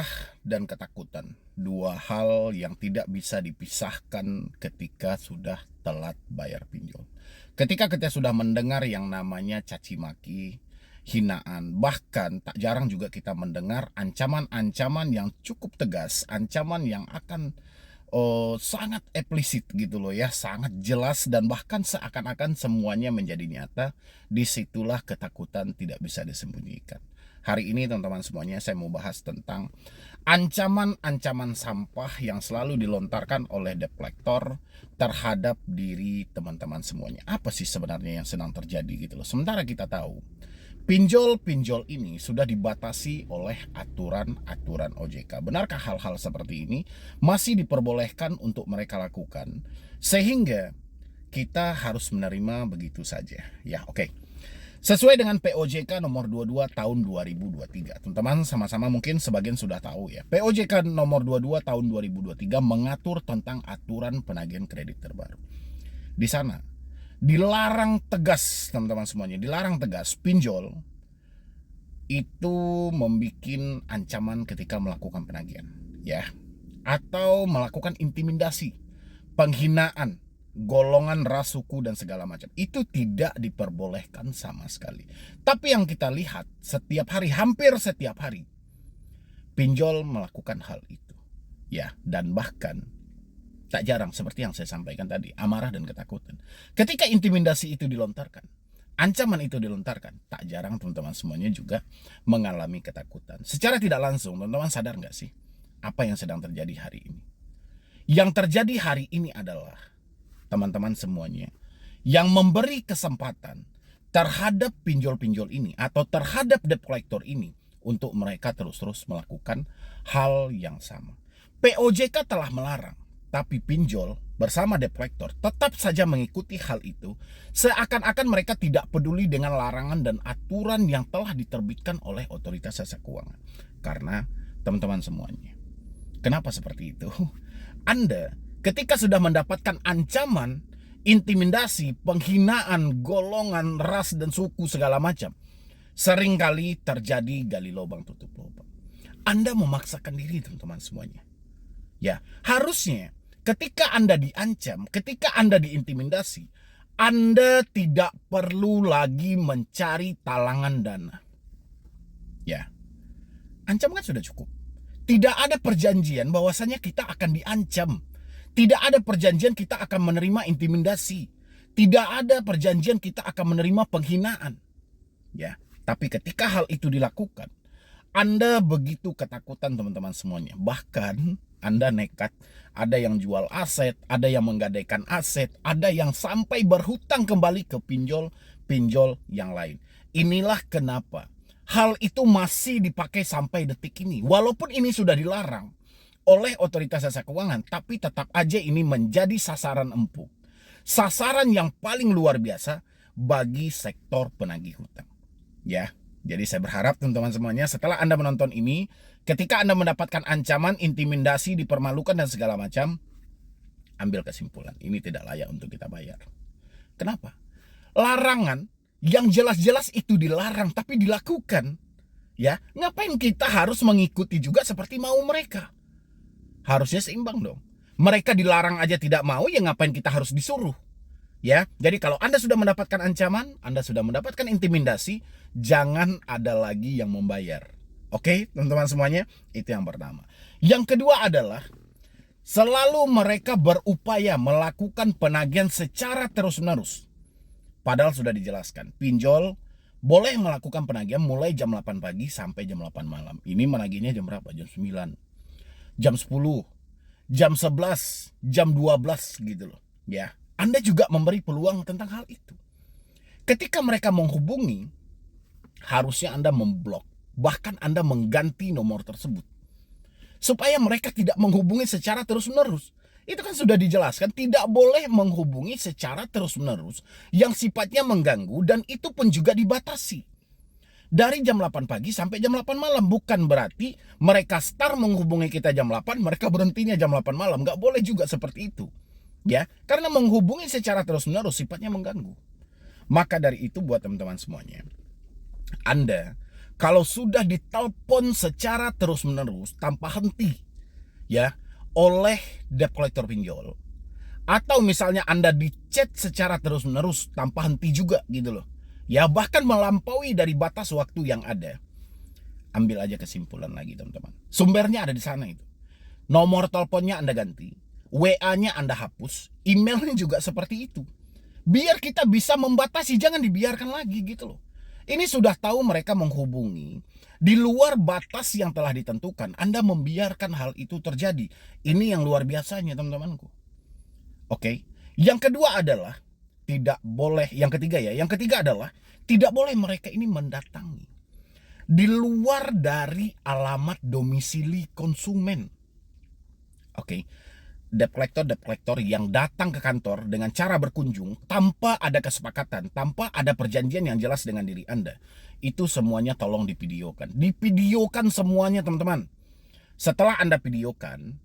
Amarah dan ketakutan, dua hal yang tidak bisa dipisahkan ketika sudah telat bayar pinjol. Ketika kita sudah mendengar yang namanya caci maki, hinaan, bahkan tak jarang juga kita mendengar ancaman-ancaman yang cukup tegas, ancaman yang akan sangat eksplisit gitu loh ya, sangat jelas dan bahkan seakan-akan semuanya menjadi nyata. Disitulah ketakutan tidak bisa disembunyikan. Hari ini teman-teman semuanya saya mau bahas tentang ancaman-ancaman sampah yang selalu dilontarkan oleh debt collector terhadap diri teman-teman semuanya. Apa sih sebenarnya yang sedang terjadi gitu loh. Sementara kita tahu pinjol-pinjol ini sudah dibatasi oleh aturan-aturan OJK. Benarkah hal-hal seperti ini masih diperbolehkan untuk mereka lakukan sehingga kita harus menerima begitu saja? Ya, oke. Sesuai dengan POJK nomor 22 tahun 2023. Teman-teman sama-sama mungkin sebagian sudah tahu ya. POJK nomor 22 tahun 2023 mengatur tentang aturan penagihan kredit terbaru. Di sana dilarang tegas, teman-teman semuanya, dilarang tegas pinjol itu membuat ancaman ketika melakukan penagihan, ya, atau melakukan intimidasi, penghinaan, golongan ras, suku dan segala macam. Itu tidak diperbolehkan sama sekali. Tapi yang kita lihat setiap hari, hampir setiap hari, pinjol melakukan hal itu, ya, dan bahkan tak jarang seperti yang saya sampaikan tadi, amarah dan ketakutan. Ketika intimidasi itu dilontarkan, ancaman itu dilontarkan, tak jarang teman-teman semuanya juga mengalami ketakutan. Secara tidak langsung, teman-teman sadar nggak sih apa yang sedang terjadi hari ini? Yang terjadi hari ini adalah teman-teman semuanya yang memberi kesempatan terhadap pinjol-pinjol ini atau terhadap debt collector ini untuk mereka terus-terus melakukan hal yang sama. POJK telah melarang, tapi pinjol bersama debt collector tetap saja mengikuti hal itu, seakan-akan mereka tidak peduli dengan larangan dan aturan yang telah diterbitkan oleh otoritas jasa keuangan. Karena teman-teman semuanya, kenapa seperti itu? Anda ketika sudah mendapatkan ancaman, intimidasi, penghinaan, golongan, ras dan suku segala macam, seringkali terjadi gali lubang tutup lubang. Anda memaksakan diri teman-teman semuanya. Ya, harusnya ketika Anda diancam, ketika Anda diintimidasi, Anda tidak perlu lagi mencari talangan dana. Ya, ancaman kan sudah cukup. Tidak ada perjanjian bahwasanya kita akan diancam. Tidak ada perjanjian kita akan menerima intimidasi. Tidak ada perjanjian kita akan menerima penghinaan. Ya, tapi ketika hal itu dilakukan, Anda begitu ketakutan teman-teman semuanya. Bahkan Anda nekat, ada yang jual aset, ada yang menggadaikan aset, ada yang sampai berhutang kembali ke pinjol-pinjol yang lain. Inilah kenapa hal itu masih dipakai sampai detik ini. Walaupun ini sudah dilarang oleh otoritas jasa keuangan, tapi tetap aja ini menjadi sasaran empuk. Sasaran yang paling luar biasa bagi sektor penagih hutang. Ya, jadi saya berharap teman-teman semuanya setelah Anda menonton ini, ketika Anda mendapatkan ancaman, intimidasi, dipermalukan dan segala macam, ambil kesimpulan, ini tidak layak untuk kita bayar. Kenapa? Larangan yang jelas-jelas itu dilarang tapi dilakukan. Ya, ngapain kita harus mengikuti juga seperti mau mereka? Harusnya seimbang dong. Mereka dilarang aja tidak mau, ya ngapain kita harus disuruh? Ya, jadi kalau Anda sudah mendapatkan ancaman, Anda sudah mendapatkan intimidasi, jangan ada lagi yang membayar. Oke, teman-teman semuanya, itu yang pertama. Yang kedua adalah selalu mereka berupaya melakukan penagihan secara terus-menerus. Padahal sudah dijelaskan, pinjol boleh melakukan penagihan mulai jam 8 pagi sampai jam 8 malam. Ini menagihnya jam berapa? Jam 9, jam 10, jam 11, jam 12 gitu loh. Ya, Anda juga memberi peluang tentang hal itu. Ketika mereka menghubungi, harusnya Anda memblok, bahkan Anda mengganti nomor tersebut, supaya mereka tidak menghubungi secara terus-menerus. Itu kan sudah dijelaskan, tidak boleh menghubungi secara terus-menerus yang sifatnya mengganggu, dan itu pun juga dibatasi. Dari jam 8 pagi sampai jam 8 malam. Bukan berarti mereka start menghubungi kita jam 8, mereka berhentinya jam 8 malam. Nggak boleh juga seperti itu. Ya, karena menghubungi secara terus-menerus sifatnya mengganggu. Maka dari itu buat teman-teman semuanya, Anda Kalau sudah ditelepon secara terus-menerus tanpa henti ya oleh debt collector pinjol, atau misalnya Anda di-chat secara terus-menerus tanpa henti juga gitu loh. Ya bahkan melampaui dari batas waktu yang ada. Ambil aja kesimpulan lagi teman-teman. Sumbernya ada di sana itu. Nomor teleponnya Anda ganti, WA-nya Anda hapus, emailnya juga seperti itu. Biar kita bisa membatasi, jangan dibiarkan lagi gitu loh. Ini sudah tahu mereka menghubungi di luar batas yang telah ditentukan. Anda membiarkan hal itu terjadi. Ini yang luar biasanya teman-temanku. Oke. Yang kedua adalah tidak boleh, yang ketiga adalah tidak boleh mereka ini mendatangi di luar dari alamat domisili konsumen. Oke. Debt collector yang datang ke kantor dengan cara berkunjung tanpa ada kesepakatan, tanpa ada perjanjian yang jelas dengan diri Anda. Itu semuanya tolong divideokan. Divideokan semuanya teman-teman. Setelah Anda videokan,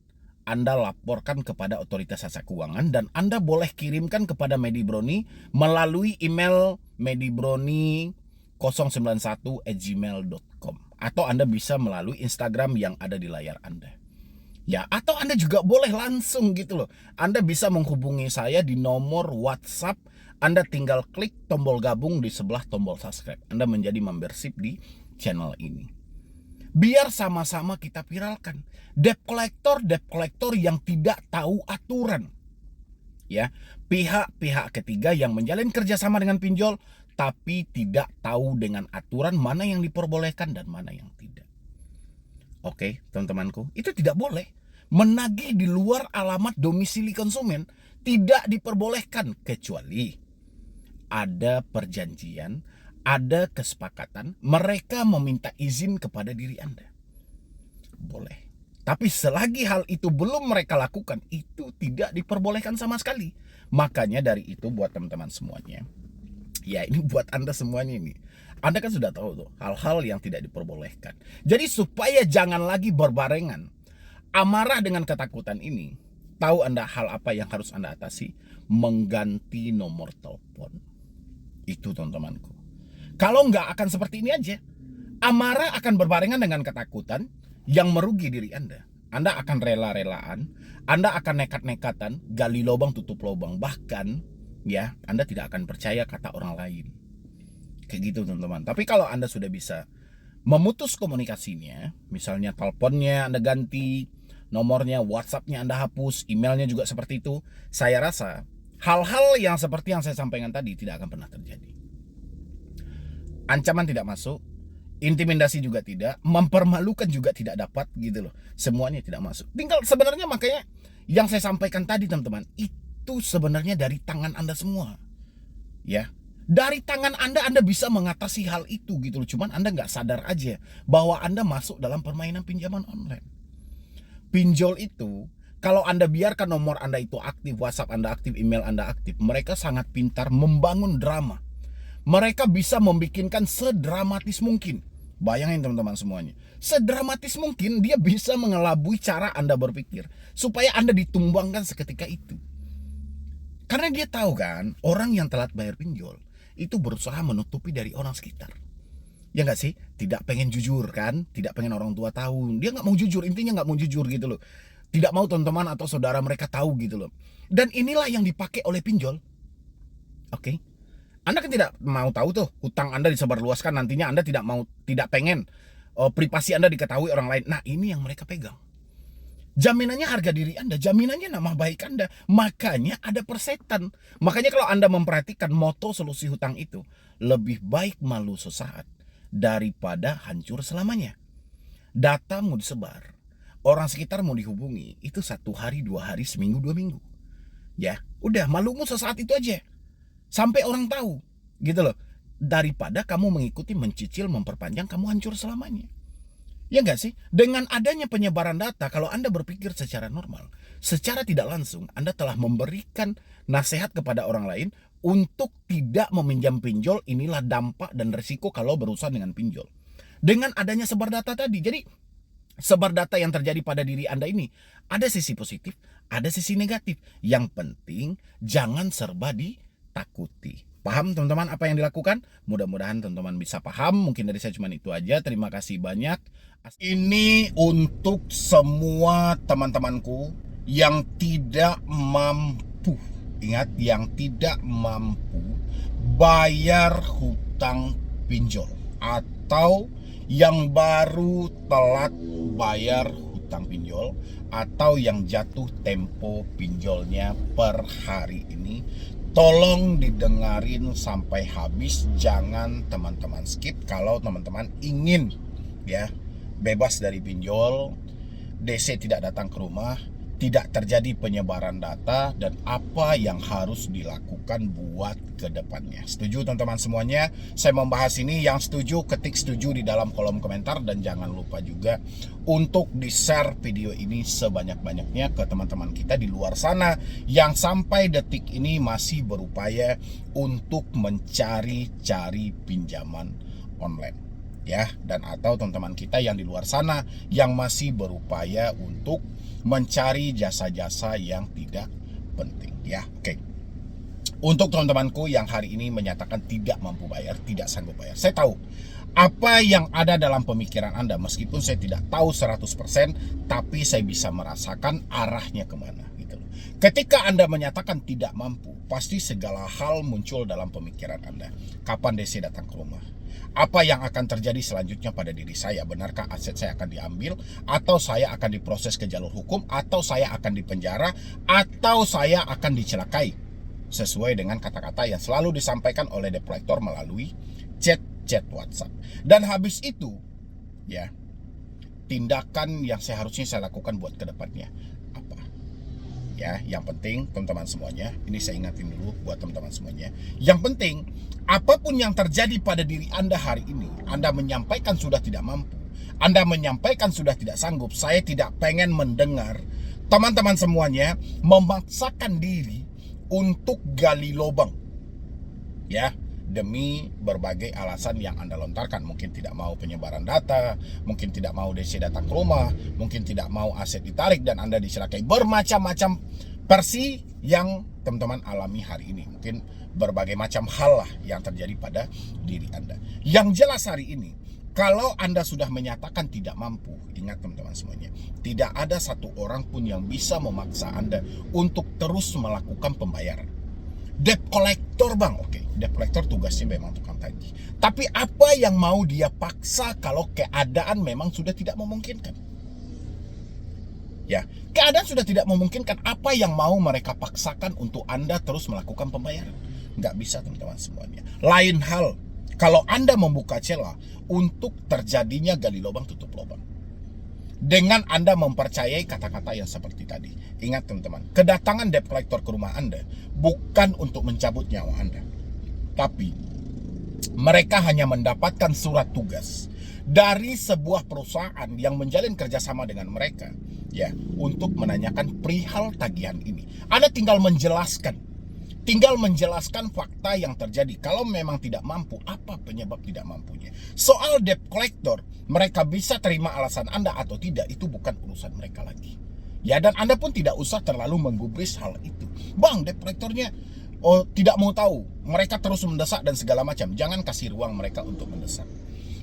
Anda laporkan kepada otoritas jasa keuangan dan Anda boleh kirimkan kepada Medibroni melalui email medibroni091@gmail.com, atau Anda bisa melalui Instagram yang ada di layar Anda. Ya, atau Anda juga boleh langsung gitu loh. Anda bisa menghubungi saya di nomor WhatsApp. Anda tinggal klik tombol gabung di sebelah tombol subscribe. Anda menjadi membership di channel ini. Biar sama-sama kita viralkan debt collector yang tidak tahu aturan. Ya, pihak-pihak ketiga yang menjalin kerjasama dengan pinjol tapi tidak tahu dengan aturan mana yang diperbolehkan dan mana yang tidak. Oke, teman-temanku, itu tidak boleh. Menagih di luar alamat domisili konsumen tidak diperbolehkan kecuali ada perjanjian, ada kesepakatan, mereka meminta izin kepada diri Anda. Boleh. Tapi selagi hal itu belum mereka lakukan, itu tidak diperbolehkan sama sekali. Makanya dari itu buat teman-teman semuanya, ya ini buat Anda semuanya ini, Anda kan sudah tahu tuh hal-hal yang tidak diperbolehkan. Jadi supaya jangan lagi berbarengan amarah dengan ketakutan ini, tahu Anda hal apa yang harus Anda atasi? Mengganti nomor telepon. Itu teman-temanku. Kalau nggak akan seperti ini aja, amarah akan berbarengan dengan ketakutan yang merugi diri Anda. Anda akan rela-relaan, Anda akan nekat-nekatan, gali lubang tutup lubang. Bahkan ya, Anda tidak akan percaya kata orang lain. Kayak gitu teman-teman. Tapi kalau Anda sudah bisa memutus komunikasinya, misalnya teleponnya Anda ganti, nomornya, WhatsAppnya Anda hapus, emailnya juga seperti itu, saya rasa hal-hal yang seperti yang saya sampaikan tadi tidak akan pernah terjadi. Ancaman tidak masuk, intimidasi juga tidak, mempermalukan juga tidak dapat gitu loh. Semuanya tidak masuk. Tinggal sebenarnya makanya yang saya sampaikan tadi teman-teman, itu sebenarnya dari tangan Anda semua. Ya. Dari tangan Anda bisa mengatasi hal itu gitu loh. Cuman Anda nggak sadar aja bahwa Anda masuk dalam permainan pinjaman online. Pinjol itu, kalau Anda biarkan nomor Anda itu aktif, WhatsApp Anda aktif, email Anda aktif, mereka sangat pintar membangun drama. Mereka bisa membikinkan sedramatis mungkin. Bayangin teman-teman semuanya. Sedramatis mungkin dia bisa mengelabui cara Anda berpikir supaya Anda ditumbangkan seketika itu. Karena dia tahu kan, orang yang telat bayar pinjol itu berusaha menutupi dari orang sekitar. Ya nggak sih? Tidak pengen jujur kan? Tidak pengen orang tua tahu. Dia nggak mau jujur, intinya nggak mau jujur gitu loh. Tidak mau teman-teman atau saudara mereka tahu gitu loh. Dan inilah yang dipakai oleh pinjol. Oke. Anda kan tidak mau tahu tuh hutang Anda disebarluaskan, nantinya Anda tidak pengen privasi Anda diketahui orang lain. Nah, ini yang mereka pegang. Jaminannya harga diri Anda, jaminannya nama baik Anda. Makanya ada persetan. Makanya kalau Anda memperhatikan moto solusi hutang itu, lebih baik malu sesaat daripada hancur selamanya. Data mau disebar, orang sekitar mau dihubungi, itu 1 hari, 2 hari, seminggu, 2 minggu. Ya, udah malumu sesaat itu aja. Sampai orang tahu, gitu loh. Daripada kamu mengikuti, mencicil, memperpanjang, kamu hancur selamanya. Ya enggak sih? Dengan adanya penyebaran data, kalau Anda berpikir secara normal, secara tidak langsung, Anda telah memberikan nasihat kepada orang lain untuk tidak meminjam pinjol. Inilah dampak dan resiko kalau berurusan dengan pinjol. Dengan adanya sebar data tadi, jadi sebar data yang terjadi pada diri Anda ini, ada sisi positif, ada sisi negatif. Yang penting, jangan serba ditakuti. Paham teman-teman apa yang dilakukan? Mudah-mudahan teman-teman bisa paham. Mungkin dari saya cuma itu aja. Terima kasih banyak. Ini untuk semua teman-temanku yang tidak mampu. Ingat, yang tidak mampu bayar hutang pinjol atau yang baru telat bayar hutang pinjol atau yang jatuh tempo pinjolnya per hari ini. Tolong didengarin sampai habis, jangan teman-teman skip kalau teman-teman ingin ya bebas dari pinjol, DC tidak datang ke rumah, tidak terjadi penyebaran data, dan apa yang harus dilakukan buat ke depannya. Setuju teman-teman semuanya? Saya membahas ini, yang setuju ketik setuju di dalam kolom komentar, dan jangan lupa juga untuk di-share video ini sebanyak-banyaknya ke teman-teman kita di luar sana yang sampai detik ini masih berupaya untuk mencari-cari pinjaman online. Ya, dan atau teman-teman kita yang di luar sana yang masih berupaya untuk mencari jasa-jasa yang tidak penting ya. Oke. Untuk teman-temanku yang hari ini menyatakan tidak mampu bayar, tidak sanggup bayar, saya tahu apa yang ada dalam pemikiran Anda. Meskipun saya tidak tahu 100%, tapi saya bisa merasakan arahnya kemana gitu loh. Ketika Anda menyatakan tidak mampu, pasti segala hal muncul dalam pemikiran Anda. Kapan DC datang ke rumah? Apa yang akan terjadi selanjutnya pada diri saya? Benarkah aset saya akan diambil? Atau saya akan diproses ke jalur hukum? Atau saya akan dipenjara? Atau saya akan dicelakai? Sesuai dengan kata-kata yang selalu disampaikan oleh debt collector melalui chat WhatsApp. Dan habis itu, ya, tindakan yang seharusnya saya lakukan buat kedepannya apa? Ya, yang penting teman-teman semuanya, ini saya ingatin dulu buat teman-teman semuanya. Yang penting, apapun yang terjadi pada diri Anda hari ini, Anda menyampaikan sudah tidak mampu, Anda menyampaikan sudah tidak sanggup, saya tidak pengen mendengar teman-teman semuanya memaksakan diri untuk gali lubang. Ya, demi berbagai alasan yang Anda lontarkan. Mungkin tidak mau penyebaran data, mungkin tidak mau DC datang ke rumah, mungkin tidak mau aset ditarik dan Anda dicelakai. Bermacam-macam versi yang teman-teman alami hari ini. Mungkin berbagai macam hal lah yang terjadi pada diri Anda. Yang jelas hari ini, kalau Anda sudah menyatakan tidak mampu, ingat teman-teman semuanya, tidak ada satu orang pun yang bisa memaksa Anda untuk terus melakukan pembayaran. Debt collector bang, oke, debt collector tugasnya memang tukang tagih. Tapi apa yang mau dia paksa kalau keadaan memang sudah tidak memungkinkan? Ya, keadaan sudah tidak memungkinkan. Apa yang mau mereka paksakan untuk Anda terus melakukan pembayaran? Nggak bisa teman-teman semuanya. Lain hal, kalau Anda membuka celah untuk terjadinya gali lubang tutup lubang. Dengan Anda mempercayai kata-kata yang seperti tadi. Ingat teman-teman, kedatangan debt collector ke rumah Anda bukan untuk mencabut nyawa Anda. Tapi mereka hanya mendapatkan surat tugas dari sebuah perusahaan yang menjalin kerjasama dengan mereka, ya, untuk menanyakan perihal tagihan ini. Anda tinggal menjelaskan fakta yang terjadi. Kalau memang tidak mampu, apa penyebab tidak mampunya? Soal debt collector, mereka bisa terima alasan Anda atau tidak, itu bukan urusan mereka lagi. Ya, dan Anda pun tidak usah terlalu menggubris hal itu. Bang, debt collectornya tidak mau tahu, mereka terus mendesak dan segala macam. Jangan kasih ruang mereka untuk mendesak.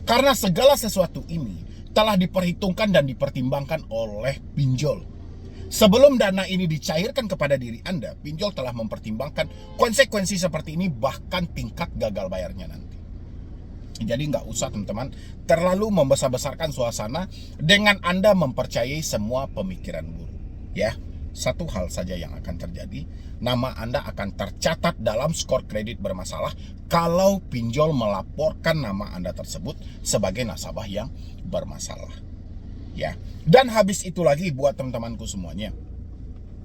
Karena segala sesuatu ini telah diperhitungkan dan dipertimbangkan oleh pinjol. Sebelum dana ini dicairkan kepada diri Anda, pinjol telah mempertimbangkan konsekuensi seperti ini, bahkan tingkat gagal bayarnya nanti. Jadi nggak usah teman-teman terlalu membesar-besarkan suasana dengan Anda mempercayai semua pemikiran buruk. Ya, satu hal saja yang akan terjadi, nama Anda akan tercatat dalam skor kredit bermasalah kalau pinjol melaporkan nama Anda tersebut sebagai nasabah yang bermasalah. Ya, dan habis itu lagi buat teman-temanku semuanya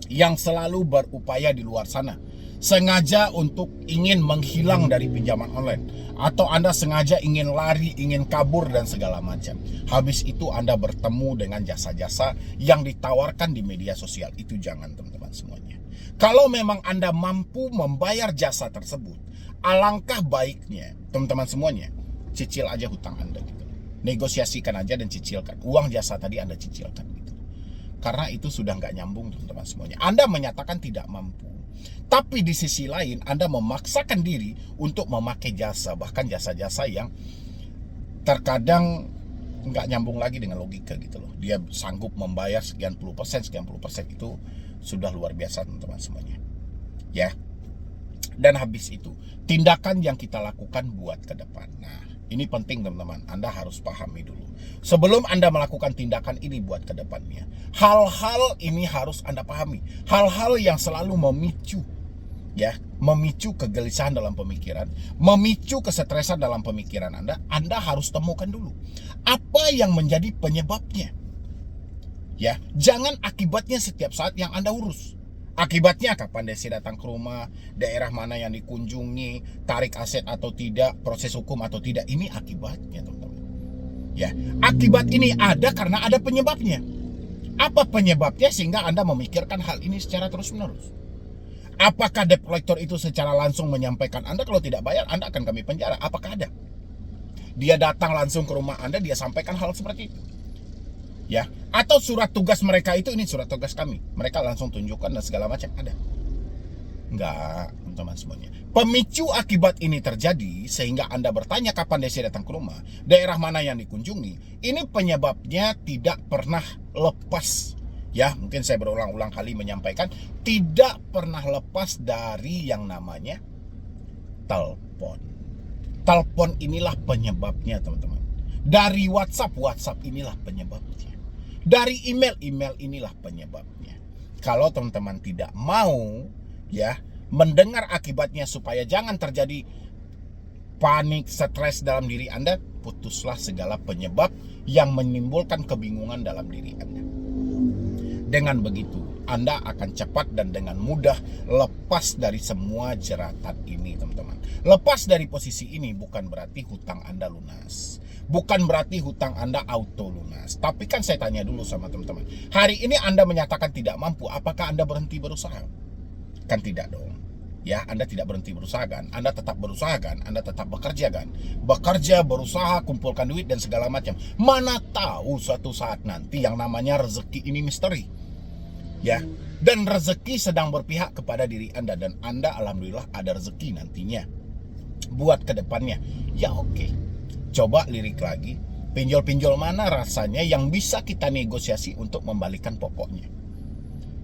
yang selalu berupaya di luar sana, sengaja untuk ingin menghilang dari pinjaman online, atau Anda sengaja ingin lari, ingin kabur dan segala macam. Habis itu Anda bertemu dengan jasa-jasa yang ditawarkan di media sosial. Itu jangan teman-teman semuanya. Kalau memang Anda mampu membayar jasa tersebut, alangkah baiknya teman-teman semuanya cicil aja hutang Anda gitu. Negosiasikan aja dan cicilkan. Uang jasa tadi Anda cicilkan gitu. Karena itu sudah nggak nyambung teman-teman semuanya. Anda menyatakan tidak mampu. Tapi di sisi lain Anda memaksakan diri untuk memakai jasa, bahkan jasa-jasa yang terkadang nggak nyambung lagi dengan logika gitu loh. Dia sanggup membayar sekian puluh persen itu sudah luar biasa teman-teman semuanya. Ya. Dan habis itu, tindakan yang kita lakukan buat ke depan. Nah, ini penting teman-teman, Anda harus pahami dulu. Sebelum Anda melakukan tindakan ini buat ke depannya, hal-hal ini harus Anda pahami. Hal-hal yang selalu memicu, ya, memicu kegelisahan dalam pemikiran, memicu kesetresan dalam pemikiran Anda harus temukan dulu. Apa yang menjadi penyebabnya? Ya, jangan akibatnya setiap saat yang Anda urus. Akibatnya kapan Desi datang ke rumah, daerah mana yang dikunjungi, tarik aset atau tidak, proses hukum atau tidak, ini akibatnya teman-teman. Ya, akibat ini ada karena ada penyebabnya. Apa penyebabnya sehingga Anda memikirkan hal ini secara terus-menerus? Apakah debt collector itu secara langsung menyampaikan Anda kalau tidak bayar Anda akan kami penjara? Apakah ada? Dia datang langsung ke rumah Anda, dia sampaikan hal seperti itu. Ya, atau surat tugas mereka itu, ini surat tugas kami, mereka langsung tunjukkan dan segala macam, ada? Enggak, teman-teman semuanya. Pemicu akibat ini terjadi sehingga Anda bertanya kapan Desi datang ke rumah, daerah mana yang dikunjungi. Ini penyebabnya tidak pernah lepas. Ya, mungkin saya berulang-ulang kali menyampaikan, tidak pernah lepas dari yang namanya telepon. Telepon inilah penyebabnya teman-teman. Dari WhatsApp inilah penyebabnya. Dari email inilah penyebabnya. Kalau teman-teman tidak mau ya mendengar akibatnya supaya jangan terjadi panik, stres dalam diri Anda, putuslah segala penyebab yang menimbulkan kebingungan dalam diri Anda. Dengan begitu, Anda akan cepat dan dengan mudah lepas dari semua jeratan ini, teman-teman. Lepas dari posisi ini bukan berarti hutang Anda lunas. Bukan berarti hutang Anda auto lunas. Tapi kan saya tanya dulu sama teman-teman. Hari ini Anda menyatakan tidak mampu, apakah Anda berhenti berusaha? Kan tidak dong. Ya, Anda tidak berhenti berusaha kan? Anda tetap berusaha kan? Anda tetap bekerja kan? Bekerja, berusaha, kumpulkan duit dan segala macam. Mana tahu suatu saat nanti yang namanya rezeki ini misteri. Ya, dan rezeki sedang berpihak kepada diri Anda dan Anda alhamdulillah ada rezeki nantinya buat ke depannya. Ya oke. Coba lirik lagi, pinjol-pinjol mana rasanya yang bisa kita negosiasi untuk membalikan pokoknya.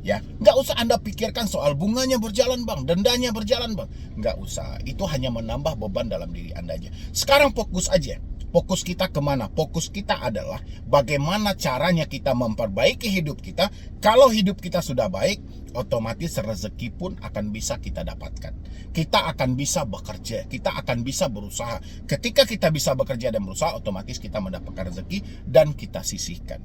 Ya, nggak usah Anda pikirkan soal bunganya berjalan bang, dendanya berjalan bang. Nggak usah, itu hanya menambah beban dalam diri Anda aja. Sekarang fokus aja. Fokus kita kemana? Fokus kita adalah bagaimana caranya kita memperbaiki hidup kita. Kalau hidup kita sudah baik, otomatis rezeki pun akan bisa kita dapatkan. Kita akan bisa bekerja, kita akan bisa berusaha. Ketika kita bisa bekerja dan berusaha, otomatis kita mendapatkan rezeki dan kita sisihkan.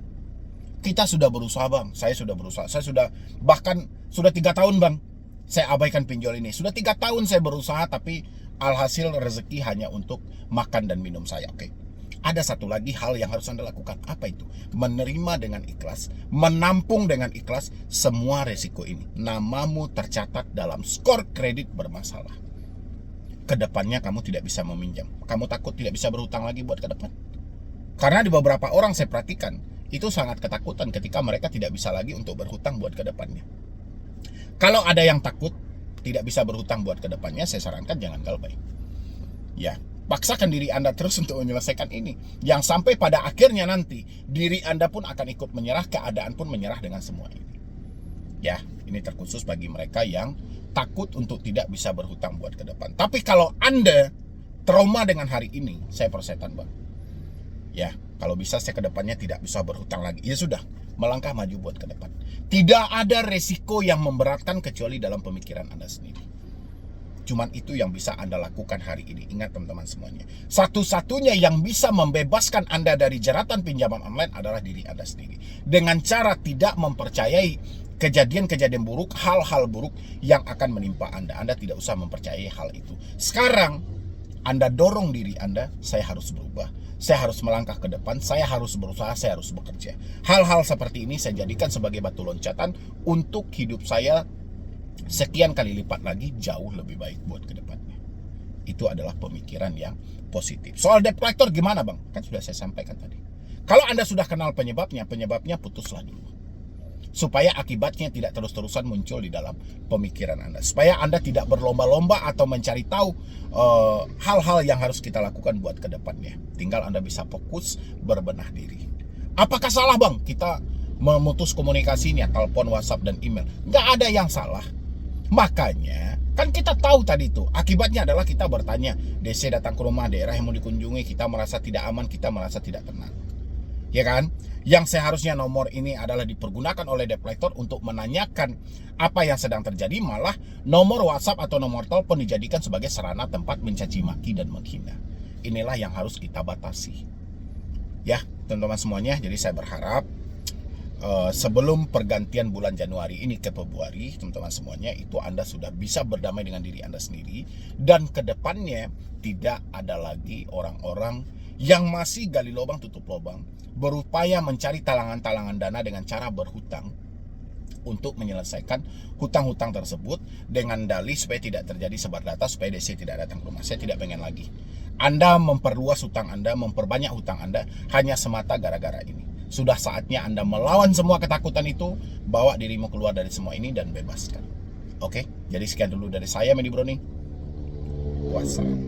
Kita sudah berusaha bang, saya sudah berusaha, saya sudah bahkan sudah 3 tahun bang, saya abaikan pinjol ini. Sudah 3 tahun saya berusaha tapi alhasil rezeki hanya untuk makan dan minum saya. Oke. Ada satu lagi hal yang harus Anda lakukan. Apa itu? Menerima dengan ikhlas, menampung dengan ikhlas semua resiko ini. Namamu tercatat dalam skor kredit bermasalah. Kedepannya kamu tidak bisa meminjam. Kamu takut tidak bisa berhutang lagi buat ke depan. Karena di beberapa orang saya perhatikan, itu sangat ketakutan ketika mereka tidak bisa lagi untuk berhutang buat ke depannya. Kalau ada yang takut tidak bisa berhutang buat ke depannya, saya sarankan jangan galbay. Ya, paksakan diri Anda terus untuk menyelesaikan ini. Yang sampai pada akhirnya nanti diri Anda pun akan ikut menyerah, keadaan pun menyerah dengan semua ini. Ya, ini terkhusus bagi mereka yang takut untuk tidak bisa berhutang buat ke depan. Tapi kalau Anda trauma dengan hari ini, saya persetan bang. Ya, kalau bisa saya ke depannya tidak bisa berhutang lagi. Ya sudah, melangkah maju buat ke depan. Tidak ada resiko yang memberatkan kecuali dalam pemikiran Anda sendiri. Cuman itu yang bisa Anda lakukan hari ini. Ingat teman-teman semuanya. Satu-satunya yang bisa membebaskan Anda dari jeratan pinjaman online adalah diri Anda sendiri. Dengan cara tidak mempercayai kejadian-kejadian buruk, hal-hal buruk yang akan menimpa Anda. Anda tidak usah mempercayai hal itu. Sekarang Anda dorong diri Anda, saya harus berubah. Saya harus melangkah ke depan, saya harus berusaha, saya harus bekerja. Hal-hal seperti ini saya jadikan sebagai batu loncatan untuk hidup saya sekian kali lipat lagi jauh lebih baik buat ke depannya. Itu adalah pemikiran yang positif. Soal debt collector gimana bang? Kan sudah saya sampaikan tadi. Kalau Anda sudah kenal penyebabnya putuslah dulu. supaya akibatnya tidak terus-terusan muncul di dalam pemikiran Anda, supaya Anda tidak berlomba-lomba atau mencari tahu hal-hal yang harus kita lakukan buat ke depannya. Tinggal Anda bisa fokus berbenah diri. Apakah salah bang kita memutus komunikasinya, telepon, WhatsApp, dan email? Nggak ada yang salah. Makanya kan kita tahu tadi itu akibatnya adalah kita bertanya, DC datang ke rumah daerah yang mau dikunjungi, kita merasa tidak aman, kita merasa tidak tenang, ya kan? Yang seharusnya nomor ini adalah dipergunakan oleh debt collector untuk menanyakan apa yang sedang terjadi, malah nomor WhatsApp atau nomor telepon dijadikan sebagai sarana tempat mencaci maki dan menghina. Inilah yang harus kita batasi, ya teman-teman semuanya. Jadi saya berharap sebelum pergantian bulan Januari ini ke Februari, teman-teman semuanya, itu Anda sudah bisa berdamai dengan diri Anda sendiri, dan kedepannya tidak ada lagi orang-orang yang masih gali lubang tutup lubang, berupaya mencari talangan-talangan dana dengan cara berhutang untuk menyelesaikan hutang-hutang tersebut dengan dalih supaya tidak terjadi sebar data, supaya DC tidak datang ke rumah. Saya tidak pengen lagi Anda memperluas hutang Anda, memperbanyak hutang Anda hanya semata gara-gara ini. Sudah saatnya Anda melawan semua ketakutan itu, bawa dirimu keluar dari semua ini dan bebaskan. Oke, jadi sekian dulu dari saya, Mandy Browning. Wassalam.